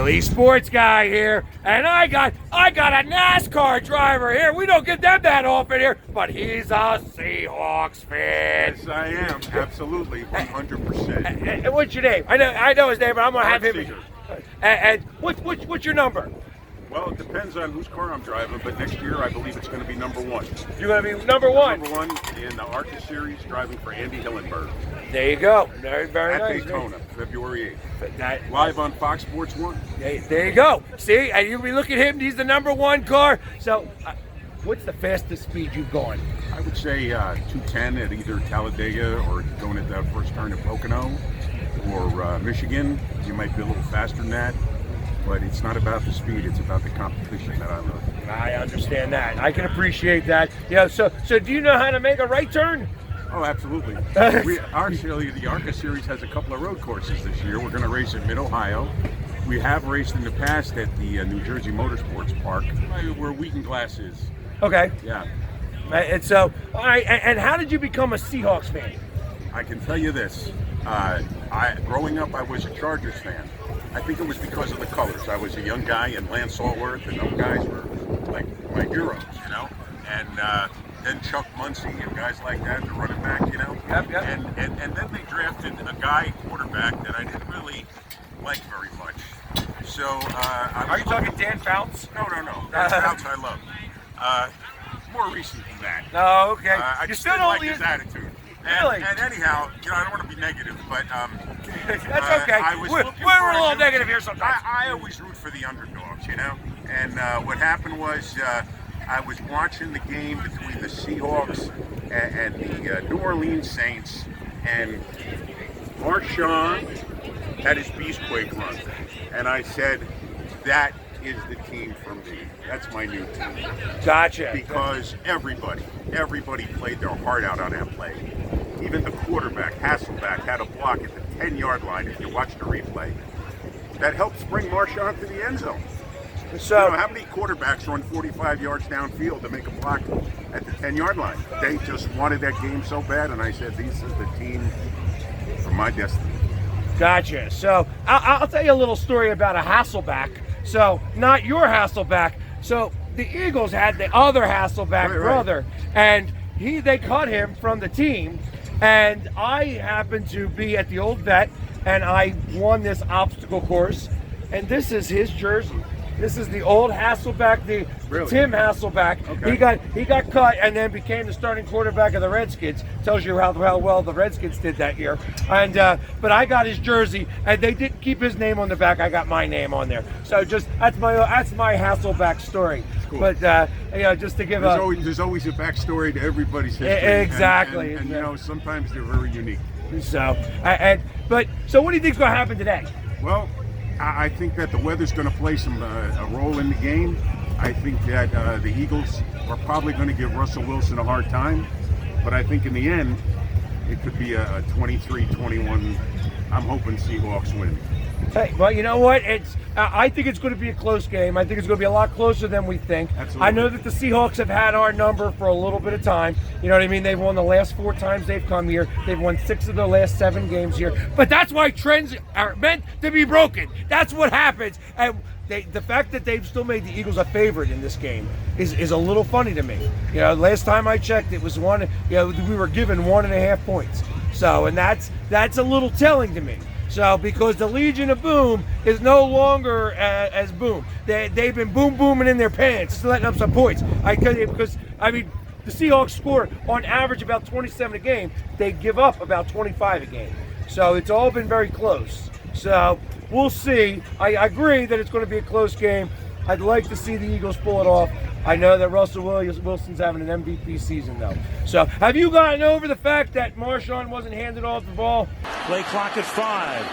Philly sports guy here, and I got a NASCAR driver here. We don't get them that often here, but he's a Seahawks fan. Yes, I am. Absolutely, 100%. And what's your name? I know his name, but I'm gonna have Art him. Seeger. And what's your number? Well, it depends on whose car I'm driving, but next year I believe it's going to be number 1. You're gonna be number 1. Number 1 in the ARCA Series, driving for Andy Hillenburg. There you go. Very At nice. Daytona, February 8th. That, Live on Fox Sports 1. there you go. See, and you be looking at him. He's the number 1 car. So, what's the fastest speed you've gone? I would say 210 at either Talladega or going at the first turn at Pocono or Michigan. You might be a little faster than that, but it's not about the speed, it's about the competition that I love. I understand that. I can appreciate that. Yeah, so do you know how to make a right turn? Oh, absolutely. Actually, the ARCA Series has a couple of road courses this year. We're going to race at Mid-Ohio. We have raced in the past at the New Jersey Motorsports Park, where Wheaton Glass is. Okay. Yeah. And so, all right, and how did you become a Seahawks fan? I can tell you this. Growing up, I was a Chargers fan. I think it was because of the colors. I was a young guy, and Lance Allworth and those guys were like my heroes, you know? And then Chuck Muncie and guys like that, the running back, you know? Yep. And then they drafted a guy quarterback that I didn't really like very much. So Are you talking Dan Fouts? No. That's Fouts I love. More recent than that. No, okay. I just didn't like his attitude. Really? And anyhow, you know, I don't want to be negative, but that's okay. We're a little negative here sometimes. I always root for the underdogs, you know. And what happened was I was watching the game between the Seahawks and the New Orleans Saints, and Marshawn had his Beastquake run, and I said, that is the team for me. That's my new team. Gotcha. Because everybody played their heart out on that play. Even the quarterback, Hasselback, had a block at the 10-yard line, if you watch the replay. That helps bring Marshawn to the end zone. So, you know, how many quarterbacks run 45 yards downfield to make a block at the 10-yard line? They just wanted that game so bad, and I said, this is the team for my destiny. Gotcha. So I'll tell you a little story about a Hasselback. So not your Hasselback. So the Eagles had the other Hasselback brother, and they cut him from the team. And I happened to be at the old vet, and I won this obstacle course. And this is his jersey. This is the old Hasselback, the Tim Hasselback. Okay. He got cut and then became the starting quarterback of the Redskins. Tells you how well the Redskins did that year. And but I got his jersey, and they didn't keep his name on the back. I got my name on there. So just that's my Hasselback story. Cool. But you know, just to give there's always a backstory to everybody's history. Exactly. And you know, sometimes they're very unique. So so what do you think's going to happen today? Well, I think that the weather's going to play a role in the game. I think that the Eagles are probably going to give Russell Wilson a hard time, but I think in the end, it could be a 23-21. I'm hoping Seahawks win. Hey, well, you know what? I think it's going to be a close game. I think it's going to be a lot closer than we think. Absolutely. I know that the Seahawks have had our number for a little bit of time. You know what I mean? They've won the last 4 times they've come here. They've won 6 of their last 7 games here. But that's why trends are meant to be broken. That's what happens. And the fact that they've still made the Eagles a favorite in this game is a little funny to me. You know, last time I checked, it was one. You know, we were given 1.5 points. So, and that's a little telling to me. So, because the Legion of Boom is no longer as boom. They've been booming in their pants, letting up some points. Because the Seahawks score on average about 27 a game. They give up about 25 a game. So it's all been very close. So we'll see. I agree that it's going to be a close game. I'd like to see the Eagles pull it off. I know that Russell Wilson's having an MVP season, though. So, have you gotten over the fact that Marshawn wasn't handed off the ball? Play clock at 5.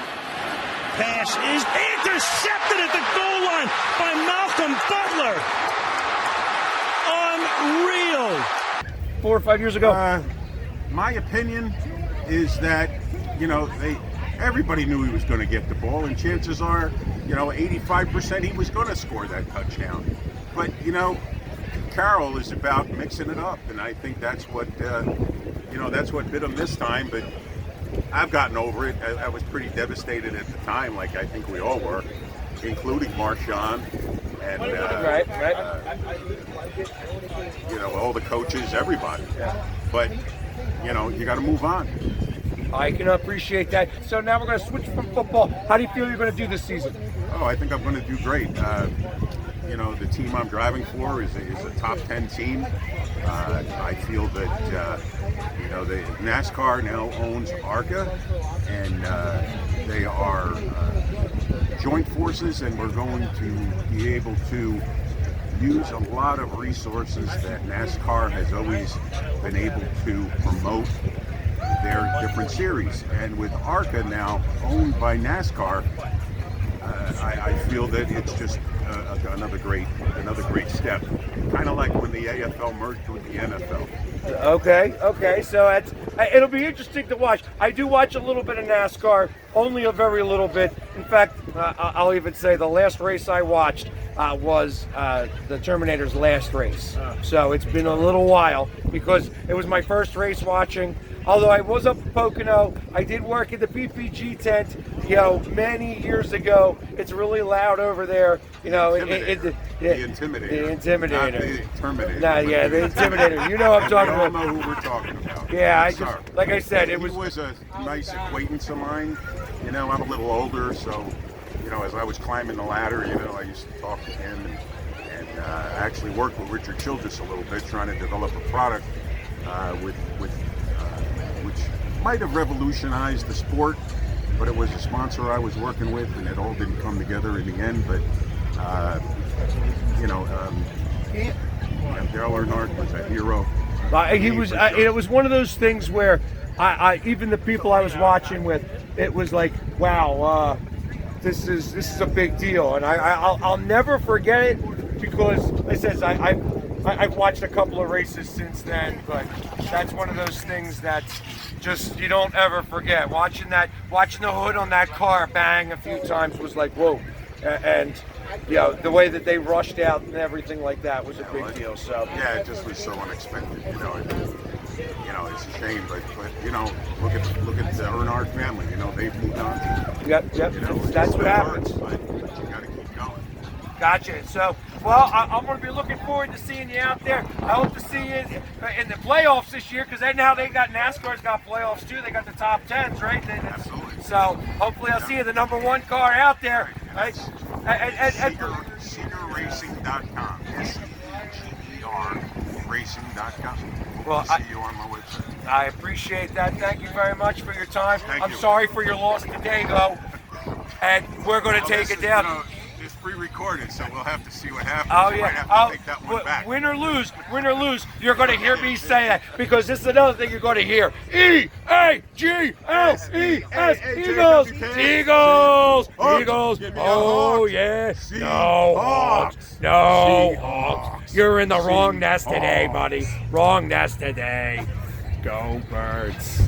Pass is intercepted at the goal line by Malcolm Butler. Unreal. 4 or 5 years ago? My opinion is that, you know, everybody knew he was going to get the ball, and chances are, you know, 85% he was going to score that touchdown. But, you know, Carroll is about mixing it up, and I think that's what, that's what bit him this time. But I've gotten over it. I was pretty devastated at the time, like I think we all were. including Marshawn and Right. all the coaches, everybody. Yeah. But you got to move on. I can appreciate that. So now we're going to switch from football. How do you feel you're going to do this season? Oh, I think I'm going to do great. The team I'm driving for is a top 10 team. I feel that the NASCAR now owns ARCA, and they are joint forces, and we're going to be able to use a lot of resources that NASCAR has always been able to promote their different series. And with ARCA now owned by NASCAR, I feel that it's just another great step. Kind of like when the AFL merged with the NFL. Okay. So it'll be interesting to watch. I do watch a little bit of NASCAR, only a very little bit. In fact, I'll even say the last race I watched was the Terminator's last race. So it's been a little while because it was my first race watching. Although I was up in Pocono, I did work in the PPG tent, many years ago. It's really loud over there, The Intimidator. The Intimidator. Not the Terminator. The Intimidator. You know what I'm talking We all about. know who we're talking about. Yeah, Yes, sir. like I said, He it was. was a nice acquaintance of mine. I'm a little older, so as I was climbing the ladder, I used to talk to him and actually worked with Richard Childress a little bit, trying to develop a product with which might have revolutionized the sport, but it was a sponsor I was working with, and it all didn't come together in the end. But Dale Earnhardt was a hero. He was. It was one of those things where I even the people I was watching with, it was like, wow, this is a big deal, and I'll never forget it because, like I said, I've watched a couple of races since then, but that's one of those things that just you don't ever forget. Watching the hood on that car bang a few times was like, whoa, and the way that they rushed out and everything like that was a big deal. So yeah, it just was so unexpected. It's a shame, but look at the Earnhardt family. They've moved on. Yep. That's what happens. But you got to keep going. Gotcha. So, well, I'm going to be looking forward to seeing you out there. I hope to see you in the playoffs this year, because now they got NASCAR's got playoffs too. They got the top 10s, right? Absolutely. So hopefully I'll see you the number one car out there. Right? SeegerRacing.com. SEEGER Racing.com. Well, see you on my website. I appreciate that. Thank you very much for your time. Thank you. Sorry for your loss today, though. And we're going to take it down. It's pre-recorded, so we'll have to see what happens. Oh, We yeah. might have to take that one back. Win or lose, you're going to hear me say that, because this is another thing you're going to hear. E-A-G-L-E-S, Eagles, Eagles, Eagles. Oh, yeah. No Hawks. No Hawks. You're in the wrong nest today, buddy. Wrong nest today. Go Birds.